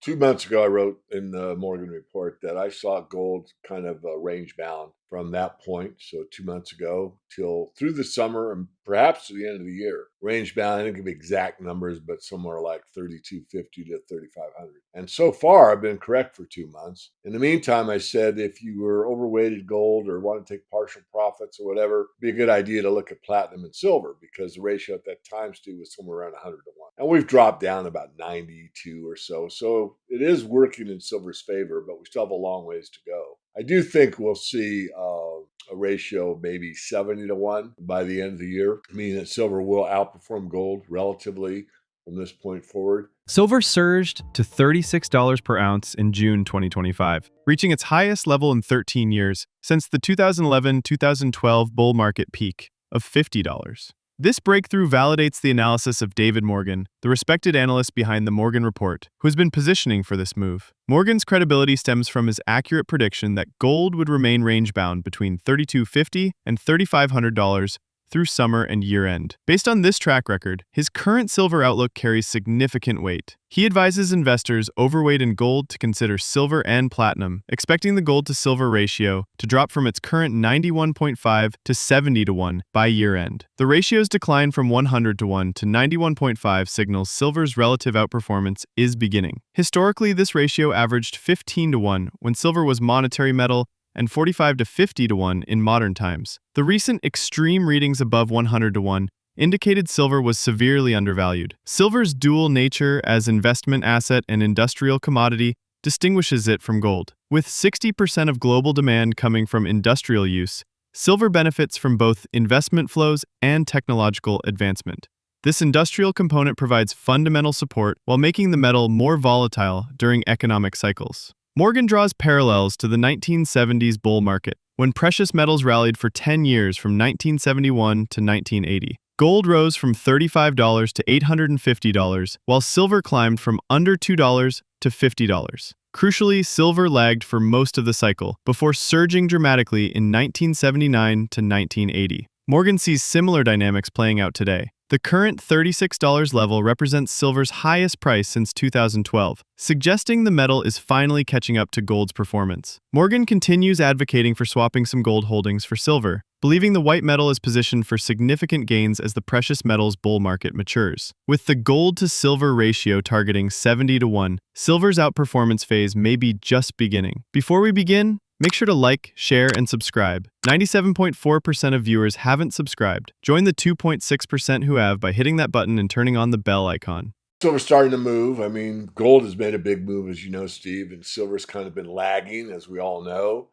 2 months ago, I wrote in the Morgan Report that I saw gold kind of range bound from that point. So 2 months ago till through the summer and perhaps to the end of the year. Range bound, I didn't give exact numbers, but somewhere like 3250 to 3500. And so far, I've been correct for 2 months. In the meantime, I said if you were overweighted gold or want to take partial profits or whatever, it'd be a good idea to look at platinum and silver because the ratio at that time, Stu, was somewhere around 100 to 1. And we've dropped down about 92 or so. So it is working in silver's favor, but we still have a long ways to go. I do think we'll see a ratio of maybe 70 to 1 by the end of the year, meaning that silver will outperform gold relatively from this point forward. Silver surged to $36 per ounce in June 2025, reaching its highest level in 13 years since the 2011-2012 bull market peak of $50. This breakthrough validates the analysis of David Morgan, the respected analyst behind the Morgan Report, who has been positioning for this move. Morgan's credibility stems from his accurate prediction that gold would remain range-bound between $3,250 and $3,500 through summer and year-end. Based on this track record, his current silver outlook carries significant weight. He advises investors overweight in gold to consider silver and platinum, expecting the gold-to-silver ratio to drop from its current 91.5 to 70 to 1 by year-end. The ratio's decline from 100 to 1 to 91.5 signals silver's relative outperformance is beginning. Historically, this ratio averaged 15 to 1 when silver was monetary metal and 45 to 50 to 1 in modern times. The recent extreme readings above 100 to 1 indicated silver was severely undervalued. Silver's dual nature as investment asset and industrial commodity distinguishes it from gold. With 60% of global demand coming from industrial use, silver benefits from both investment flows and technological advancement. This industrial component provides fundamental support while making the metal more volatile during economic cycles. Morgan draws parallels to the 1970s bull market, when precious metals rallied for 10 years from 1971 to 1980. Gold rose from $35 to $850, while silver climbed from under $2 to $50. Crucially, silver lagged for most of the cycle, before surging dramatically in 1979 to 1980. Morgan sees similar dynamics playing out today. The current $36 level represents silver's highest price since 2012, suggesting the metal is finally catching up to gold's performance. Morgan continues advocating for swapping some gold holdings for silver, believing the white metal is positioned for significant gains as the precious metals bull market matures. With the gold-to-silver ratio targeting 70 to 1, silver's outperformance phase may be just beginning. Before we begin, make sure to like, share, and subscribe. 97.4% of viewers haven't subscribed. Join the 2.6% who have by hitting that button and turning on the bell icon. Silver's starting to move. I mean, gold has made a big move, as you know, Steve, and silver's kind of been lagging, as we all know.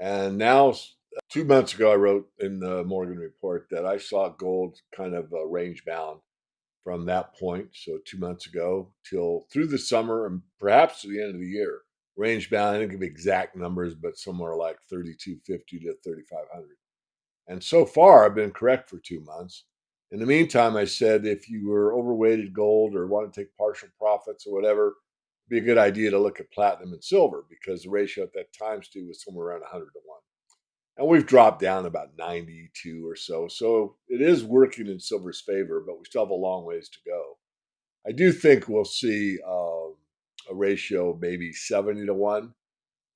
And now, 2 months ago, I wrote in the Morgan Report that I saw gold kind of range bound from that point. So 2 months ago till through the summer and perhaps to the end of the year. Range bound, I didn't give exact numbers, but somewhere like 3250 to 3500. And so far, I've been correct for 2 months. In the meantime, I said if you were overweighted gold or want to take partial profits or whatever, it'd be a good idea to look at platinum and silver because the ratio at that time, Stu, was somewhere around 100 to 1. And we've dropped down about 92 or so. So it is working in silver's favor, but we still have a long ways to go. I do think we'll see a ratio of maybe 70 to 1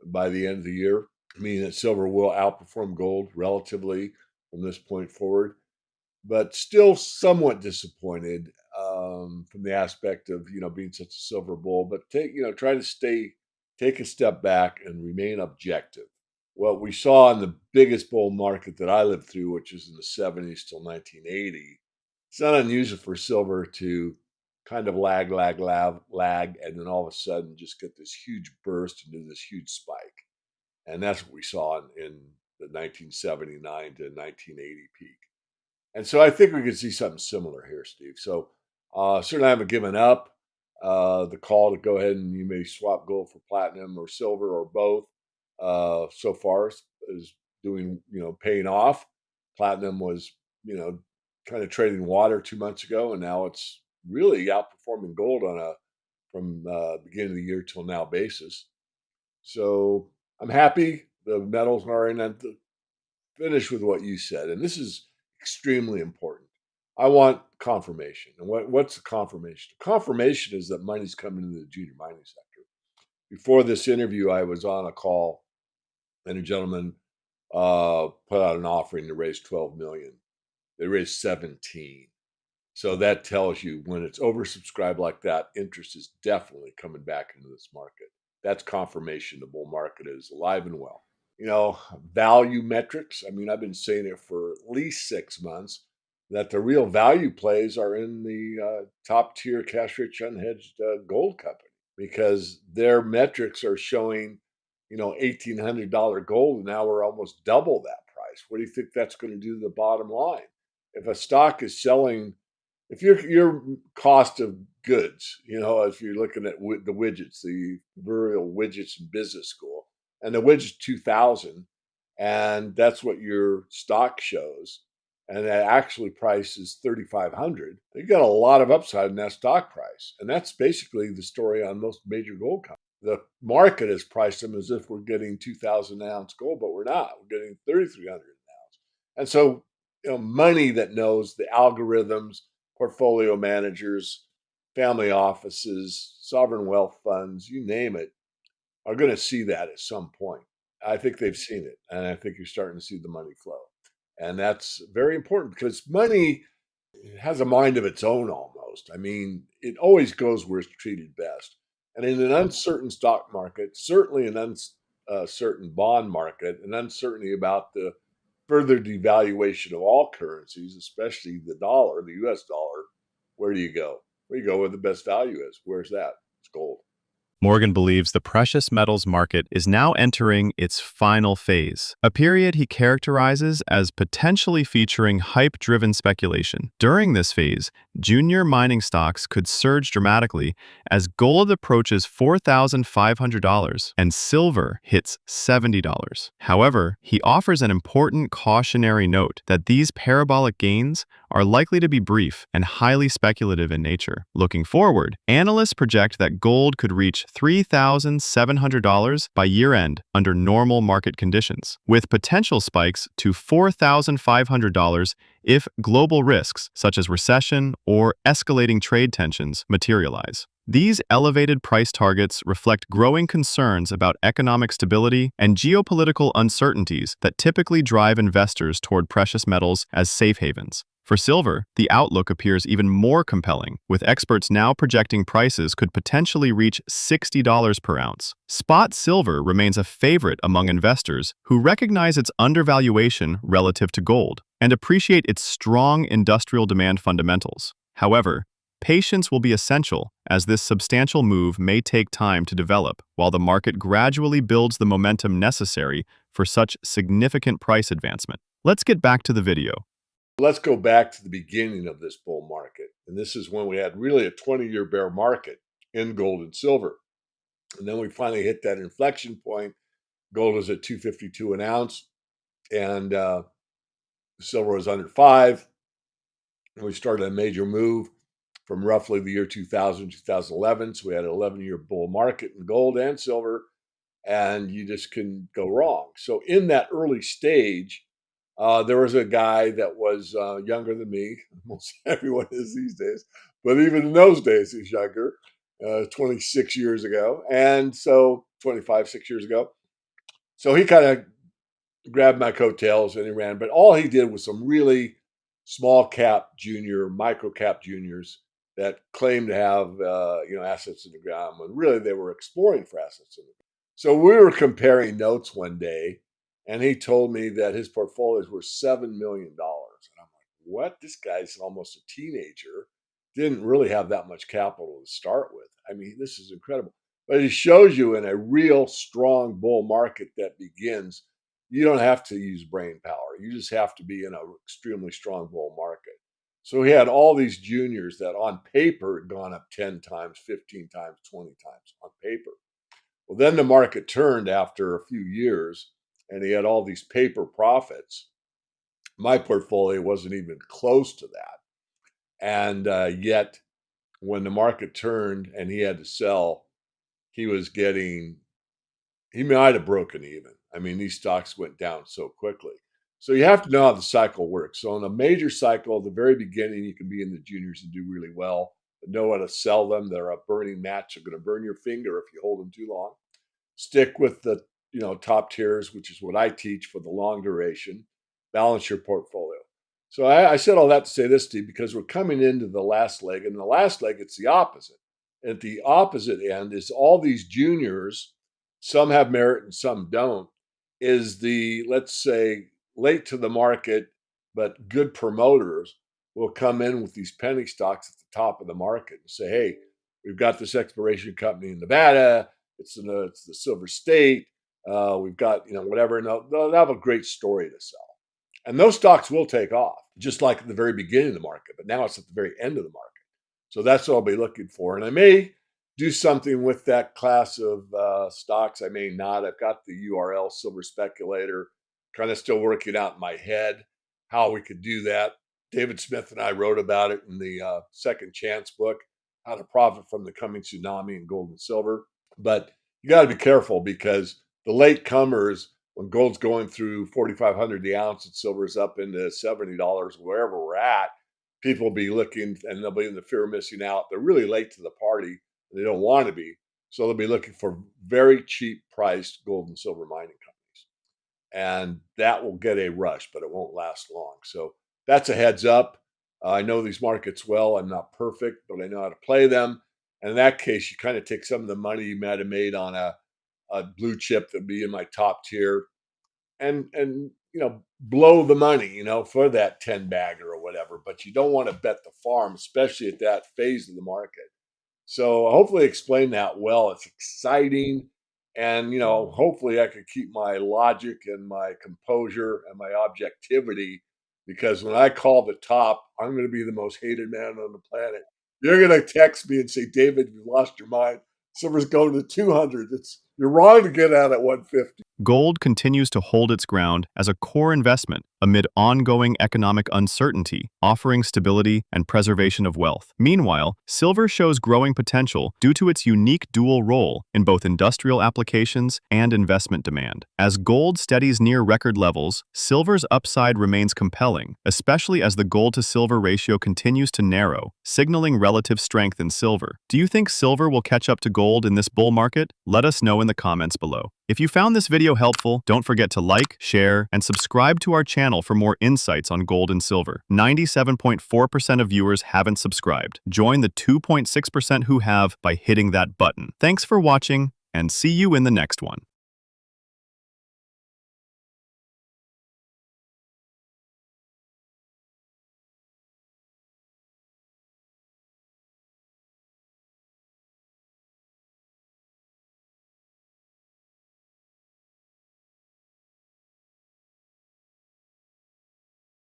by the end of the year, meaning that silver will outperform gold relatively from this point forward, but still somewhat disappointed from the aspect of, being such a silver bull, but try to take a step back and remain objective. What we saw in the biggest bull market that I lived through, which is in the 70s till 1980, it's not unusual for silver to kind of lag, and then all of a sudden just get this huge burst and do this huge spike. And that's what we saw in the 1979 to 1980 peak. And so I think we could see something similar here, Steve. So certainly I haven't given up the call to go ahead and you may swap gold for platinum or silver or both. So far is doing, paying off. Platinum was, kind of trading water 2 months ago, and now it's really outperforming gold on a from beginning of the year till now basis. So I'm happy the metals are in. And to finish with what you said, and this is extremely important. I want confirmation. And what's the confirmation? The confirmation is that money's coming into the junior mining sector. Before this interview, I was on a call, and a gentleman put out an offering to raise 12 million. They raised 17. So that tells you when it's oversubscribed like that, interest is definitely coming back into this market. That's confirmation the bull market is alive and well. Value metrics. I mean, I've been saying it for at least 6 months that the real value plays are in the top tier cash rich unhedged gold company because their metrics are showing, $1,800 gold, and now we're almost double that price. What do you think that's going to do to the bottom line? If a stock is selling, if your cost of goods, if you're looking at the widgets, the rural widgets in business school, and the widget's 2,000, and that's what your stock shows, and that actually price is 3,500. You got a lot of upside in that stock price, and that's basically the story on most major gold companies. The market has priced them as if we're getting 2,000 ounce gold, but we're not. We're getting 3,300 ounce, and so money that knows the algorithms, portfolio managers, family offices, sovereign wealth funds, you name it, are going to see that at some point. I think they've seen it, and I think you're starting to see the money flow. And that's very important because money has a mind of its own almost. I mean, it always goes where it's treated best. And in an uncertain stock market, certainly an uncertain bond market, an uncertainty about the further devaluation of all currencies, especially the dollar, the US dollar, where do you go? Where you go where the best value is. Where's that? It's gold. Morgan believes the precious metals market is now entering its final phase, a period he characterizes as potentially featuring hype-driven speculation. During this phase, junior mining stocks could surge dramatically as gold approaches $4,500 and silver hits $70. However, he offers an important cautionary note that these parabolic gains are likely to be brief and highly speculative in nature. Looking forward, analysts project that gold could reach $3,700 by year-end under normal market conditions, with potential spikes to $4,500 if global risks such as recession or escalating trade tensions materialize. These elevated price targets reflect growing concerns about economic stability and geopolitical uncertainties that typically drive investors toward precious metals as safe havens. For silver, the outlook appears even more compelling, with experts now projecting prices could potentially reach $60 per ounce. Spot silver remains a favorite among investors who recognize its undervaluation relative to gold and appreciate its strong industrial demand fundamentals. However, patience will be essential, as this substantial move may take time to develop, while the market gradually builds the momentum necessary for such significant price advancement. Let's get back to the video. Let's go back to the beginning of this bull market. And this is when we had really a 20-year bear market in gold and silver. And then we finally hit that inflection point. Gold was at 252 an ounce, and silver was under 5. And we started a major move from roughly the year 2000, 2011. So we had an 11-year bull market in gold and silver, and you just couldn't go wrong. So in that early stage, there was a guy that was younger than me. Most everyone is these days, but even in those days, he's younger. 26 years ago, and so 25, 6 years ago. So he kind of grabbed my coattails and he ran. But all he did was some really small cap junior, micro cap juniors that claimed to have assets in the ground when really they were exploring for assets in the ground. So we were comparing notes one day, and he told me that his portfolios were $7 million, and I'm like, "What? This guy's almost a teenager. Didn't really have that much capital to start with. I mean, this is incredible." But it shows you in a real strong bull market that begins, you don't have to use brain power. You just have to be in an extremely strong bull market. So he had all these juniors that on paper had gone up 10 times, 15 times, 20 times on paper. Well, then the market turned after a few years and he had all these paper profits. My portfolio wasn't even close to that. And yet, when the market turned and he had to sell, he was getting, he might have broken even. I mean, these stocks went down so quickly. So you have to know how the cycle works. So in a major cycle, at the very beginning, you can be in the juniors and do really well. that know how to sell them. They're a burning match. They're going to burn your finger if you hold them too long. Stick with the top tiers, which is what I teach for the long duration. Balance your portfolio. So I said all that to say this, Steve, because we're coming into the last leg, and the last leg it's the opposite. And at the opposite end is all these juniors. Some have merit and some don't. Is the, let's say, late to the market but good promoters will come in with these penny stocks at the top of the market and say, "Hey, we've got this exploration company in Nevada. It's the Silver State. We've got whatever." And they'll have a great story to sell, and those stocks will take off, just like at the very beginning of the market. But now it's at the very end of the market, so that's what I'll be looking for. And I may do something with that class of stocks. I may not. I've got the URL Silver Speculator, kind of still working out in my head how we could do that. David Smith and I wrote about it in the Second Chance book, How to Profit from the Coming Tsunami in Gold and Silver. But you got to be careful because the late comers, when gold's going through 4,500 the ounce and silver's up into $70, wherever we're at, people will be looking and they'll be in the fear of missing out. They're really late to the party and they don't want to be. So they'll be looking for very cheap priced gold and silver mining companies. And that will get a rush, but it won't last long. So that's a heads up. I know these markets well. I'm not perfect, but I know how to play them. And in that case, you kind of take some of the money you might have made on a blue chip that would be in my top tier and blow the money, for that 10 bagger or whatever. But you don't want to bet the farm, especially at that phase of the market. So hopefully explain that well. It's exciting. And, hopefully I could keep my logic and my composure and my objectivity because when I call the top, I'm going to be the most hated man on the planet. You're going to text me and say, "David, you lost your mind. Silver's going to 200. You're wrong to get out at 150. Gold continues to hold its ground as a core investment amid ongoing economic uncertainty, offering stability and preservation of wealth. Meanwhile, silver shows growing potential due to its unique dual role in both industrial applications and investment demand. As gold steadies near record levels, silver's upside remains compelling, especially as the gold-to-silver ratio continues to narrow, signaling relative strength in silver. Do you think silver will catch up to gold in this bull market? Let us know in the comments below. If you found this video helpful, don't forget to like, share, and subscribe to our channel for more insights on gold and silver. 97.4% of viewers haven't subscribed. Join the 2.6% who have by hitting that button. Thanks for watching, and see you in the next one.